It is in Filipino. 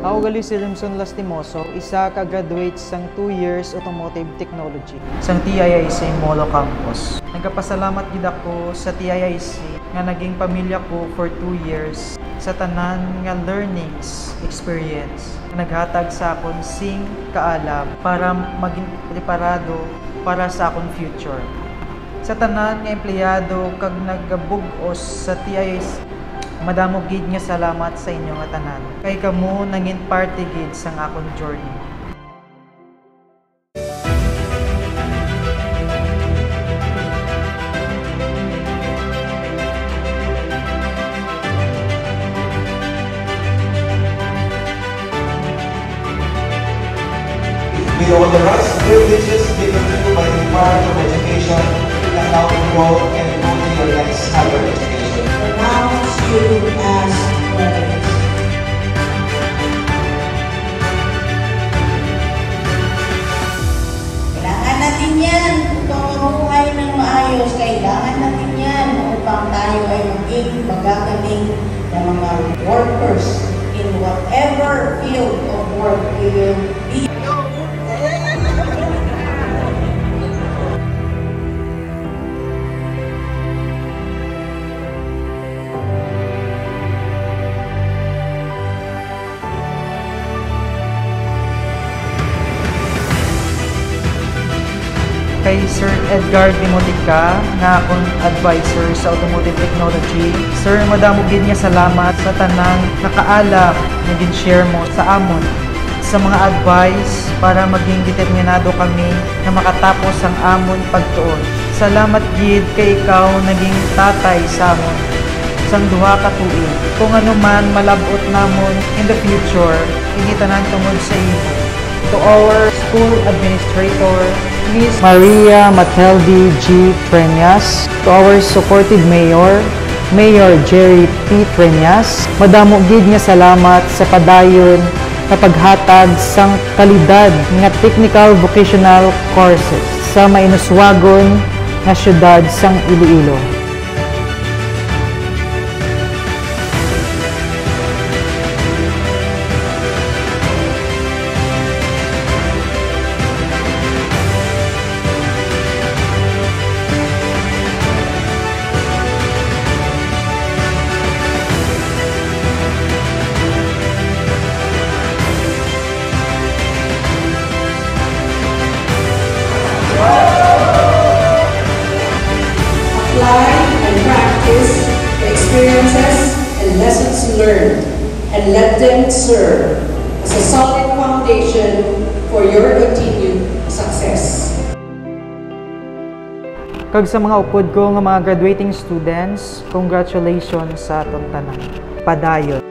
Ako gali si Rimson Lastimoso, isa ka graduate sang 2 years Automotive Technology sang TIIC Molo Campus. Nagkapasalamat gid ako sa TIIC nga naging pamilya ko for 2 years sa tanan nga learnings experience. Naghatag sa akon sing kaalam para maging preparado para sa akon future. Sa tanan nga empleyado kag nagabug-os sa TIIC, madamo gid nga salamat sa inyo nga tanan. Kay kamo nangin parte gid sang akon journey. With all the rights and privileges given to you by the Department of Education, you can now enroll and go to your next higher education. Pronounce you as graduates. Kailangan natin yan upang mabuhay ng maayos. Kailangan natin yan upang tayo ay maging magagaling na mga workers in whatever field of work we will be. Kay Sir Edgar Timotica nga akong advisor sa Automotive Technology. Sir, madamo gid nga salamat sa tanang nakaalak nga gin-share mo sa amon sa mga advice para maging determinado kami na makatapos ang amon pagtuon. Salamat gid kay ikaw naging tatay sa amon sang duha ka tuig. Kung ano man malabot namon in the future, ingitanan tungod sa imo. To our school administrator, Miss Maria Mateldi G. Treñas, to our supportive mayor, Mayor Jerry P. Treñas, madamo gid nga salamat sa padayon na paghatag sang kalidad nga technical vocational courses sa mainuswagon nga syudad sang Iloilo. Apply and practice the experiences and lessons learned and let them serve as a solid foundation for your continued success. Kag sa mga upod ko nga mga graduating students, congratulations sa atong tanan. Padayon.